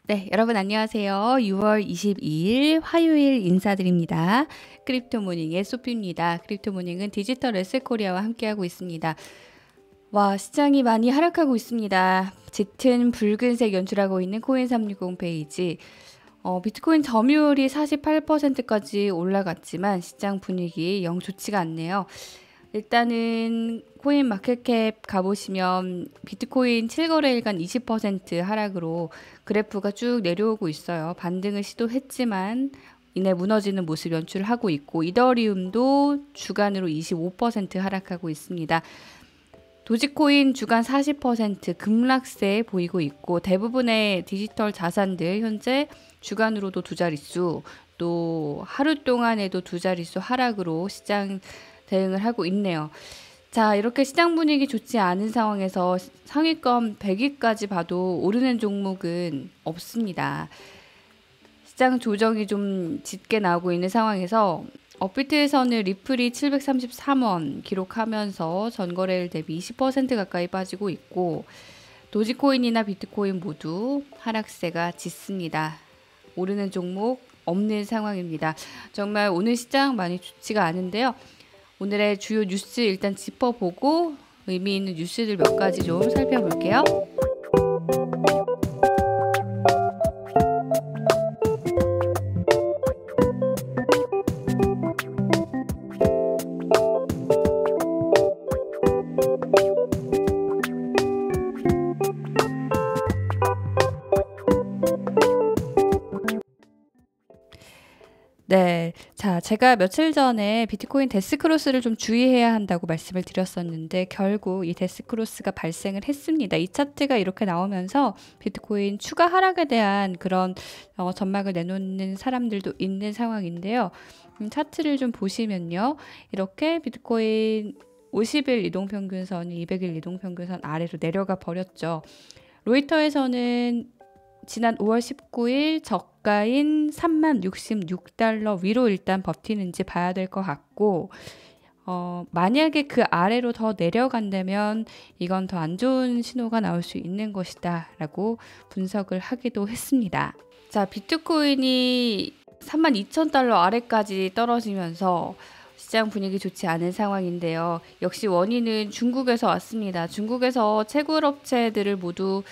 네, 여러분 안녕하세요. 6월 22일 화요일 인사드립니다. 크립토모닝의 소피입니다. 크립토모닝은 디지털 에셋코리아와 함께하고 있습니다. 와, 시장이 많이 하락하고 있습니다. 짙은 붉은색 연출하고 있는 코인360 페이지. 비트코인 점유율이 48%까지 올라갔지만 시장 분위기 영 좋지가 않네요. 일단은 코인 마켓캡 가보시면 비트코인 7거래일간 20% 하락으로 그래프가 쭉 내려오고 있어요. 반등을 시도했지만 이내 무너지는 모습 연출하고 있고, 이더리움도 주간으로 25% 하락하고 있습니다. 도지코인 주간 40% 급락세 보이고 있고, 대부분의 디지털 자산들 현재 주간으로도 두 자릿수, 또 하루 동안에도 두 자릿수 하락으로 시장 대응을 하고 있네요. 자, 이렇게 시장 분위기 좋지 않은 상황에서 상위권 100위까지 봐도 오르는 종목은 없습니다. 시장 조정이 좀 짙게 나오고 있는 상황에서 업비트에서는 리플이 733원 기록하면서 전거래일 대비 20% 가까이 빠지고 있고, 도지코인이나 비트코인 모두 하락세가 짙습니다. 오르는 종목 없는 상황입니다. 정말 오늘 시장 많이 좋지가 않은데요. 오늘의 주요 뉴스 일단 짚어보고 의미 있는 뉴스들 몇 가지 좀 살펴볼게요. 네. 자, 제가 며칠 전에 비트코인 데스크로스를 좀 주의해야 한다고 말씀을 드렸었는데, 결국 이 데스크로스가 발생을 했습니다. 이 차트가 이렇게 나오면서 비트코인 추가 하락에 대한 그런 전망을 내놓는 사람들도 있는 상황인데요. 차트를 좀 보시면요. 이렇게 비트코인 50일 이동평균선이 200일 이동평균선 아래로 내려가 버렸죠. 로이터에서는 지난 5월 19일 저가인 3066달러 위로 일단 버티는지 봐야 될 것 같고, 만약에 그 아래로 더 내려간다면 이건 더 안 좋은 신호가 나올 수 있는 것이다 라고 분석을 하기도 했습니다. 자, 비트코인이 32,000달러 아래까지 떨어지면서 시장 분위기 좋지 않은 상황인데요. 역시 원인은 중국에서 왔습니다. 중국에서 채굴업체들을 모두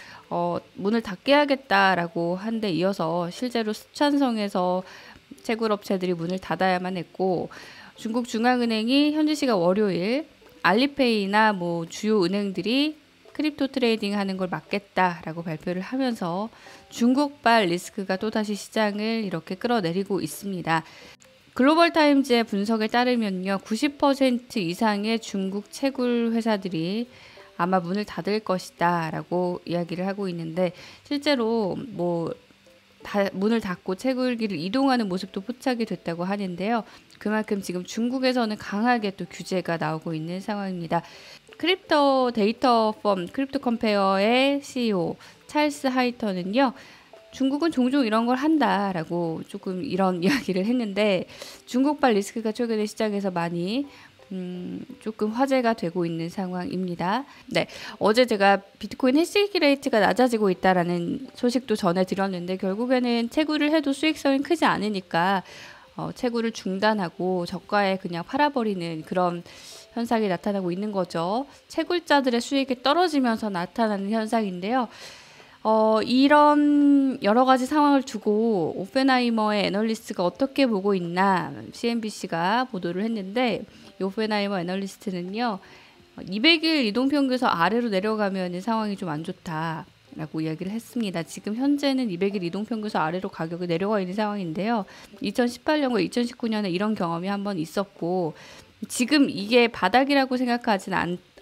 문을 닫게 하겠다라고 한 데 이어서 실제로 스촨성에서 채굴업체들이 문을 닫아야만 했고, 중국 중앙은행이 현지 시각 월요일 알리페이나 주요 은행들이 크립토 트레이딩 하는 걸 막겠다라고 발표를 하면서 중국발 리스크가 또다시 시장을 이렇게 끌어내리고 있습니다. 글로벌 타임즈의 분석에 따르면요, 90% 이상의 중국 채굴 회사들이 아마 문을 닫을 것이다 라고 이야기를 하고 있는데, 실제로 문을 닫고 채굴기를 이동하는 모습도 포착이 됐다고 하는데요. 그만큼 지금 중국에서는 강하게 또 규제가 나오고 있는 상황입니다. 크립토 데이터 펌 크립토 컴페어의 CEO 찰스 하이턴은요, 중국은 종종 이런 걸 한다라고 조금 이런 이야기를 했는데, 중국발 리스크가 최근에 시장에서 많이 조금 화제가 되고 있는 상황입니다. 네, 어제 제가 비트코인 해시기 레이트가 낮아지고 있다라는 소식도 전해드렸는데, 결국에는 채굴을 해도 수익성이 크지 않으니까 채굴을 중단하고 저가에 그냥 팔아버리는 그런 현상이 나타나고 있는 거죠. 채굴자들의 수익이 떨어지면서 나타나는 현상인데요. 이런 여러 가지 상황을 두고 오펜하이머의 애널리스트가 어떻게 보고 있나 CNBC가 보도를 했는데, 이 오펜하이머 애널리스트는요, 200일 이동평균선 아래로 내려가면 상황이 좀 안 좋다라고 이야기를 했습니다. 지금 현재는 200일 이동평균선 아래로 가격이 내려가 있는 상황인데요. 2018년과 2019년에 이런 경험이 한번 있었고, 지금 이게 바닥이라고 생각하진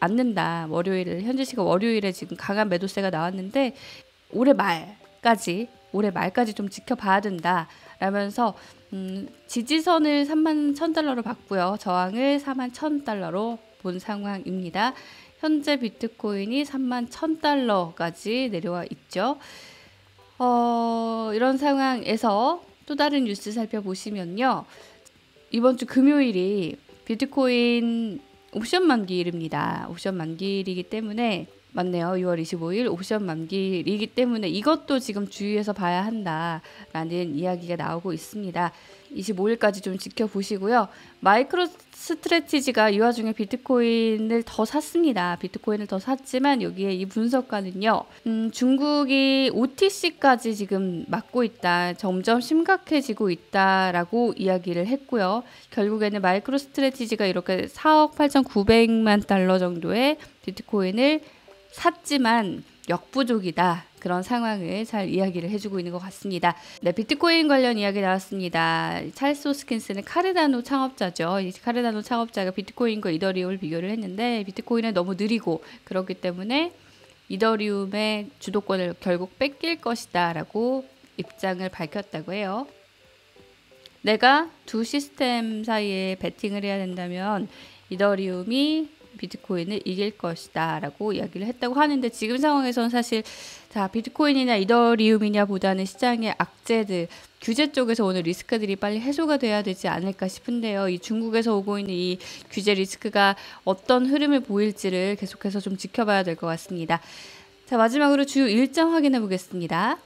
않는다. 현재 시각 월요일에 지금 강한 매도세가 나왔는데, 올해 말까지 좀 지켜봐야 된다 라면서 지지선을 31,000달러로 봤고요. 저항을 41,000달러로 본 상황입니다. 현재 비트코인이 31,000달러까지 내려와 있죠. 이런 상황에서 또 다른 뉴스 살펴보시면요, 이번 주 금요일이 비트코인 옵션 만기일입니다. 옵션 만기일이기 때문에 맞네요. 6월 25일 옵션 만기일이기 때문에 이것도 지금 주의해서 봐야 한다라는 이야기가 나오고 있습니다. 25일까지 좀 지켜보시고요. 마이크로 스트래티지가 이 와중에 비트코인을 더 샀습니다. 비트코인을 더 샀지만 여기에 이 분석가는요. 중국이 OTC까지 지금 막고 있다. 점점 심각해지고 있다라고 이야기를 했고요. 결국에는 마이크로 스트래티지가 이렇게 4억 8,900만 달러 정도의 비트코인을 샀지만 역부족이다. 그런 상황을 잘 이야기를 해주고 있는 것 같습니다. 네, 비트코인 관련 이야기 나왔습니다. 찰스 호스킨스는 카르다노 창업자죠. 이 카르다노 창업자가 비트코인과 이더리움을 비교를 했는데 비트코인은 너무 느리고 그렇기 때문에 이더리움의 주도권을 결국 뺏길 것이다 라고 입장을 밝혔다고 해요. 내가 두 시스템 사이에 베팅을 해야 된다면 이더리움이 비트코인을 이길 것이다 라고 이야기를 했다고 하는데 지금 상황에서는 사실 비트코인이냐 이더리움이냐 보다는 시장의 악재들 규제 쪽에서 오는 리스크들이 빨리 해소가 돼야 되지 않을까 싶은데요. 이 중국에서 오고 있는 이 규제 리스크가 어떤 흐름을 보일지를 계속해서 좀 지켜봐야 될 것 같습니다. 자, 마지막으로 주요 일정 확인해 보겠습니다.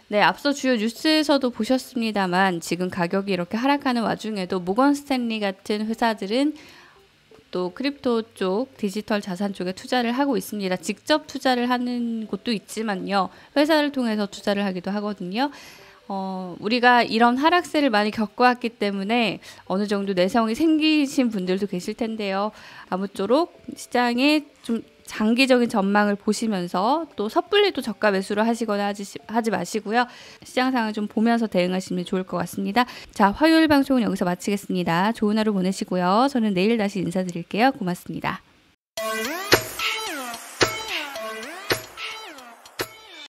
네, 앞서 주요 뉴스에서도 보셨습니다만 지금 가격이 이렇게 하락하는 와중에도 모건 스탠리 같은 회사들은 또 크립토 쪽, 디지털 자산 쪽에 투자를 하고 있습니다. 직접 투자를 하는 곳도 있지만요. 회사를 통해서 투자를 하기도 하거든요. 우리가 이런 하락세를 많이 겪어왔기 때문에 어느 정도 내성이 생기신 분들도 계실 텐데요. 아무쪼록 시장에 좀 장기적인 전망을 보시면서 또 섣불리 또 저가 매수를 하시거나 하지 마시고요. 시장 상황을 좀 보면서 대응하시면 좋을 것 같습니다. 자, 화요일 방송은 여기서 마치겠습니다. 좋은 하루 보내시고요. 저는 내일 다시 인사드릴게요. 고맙습니다.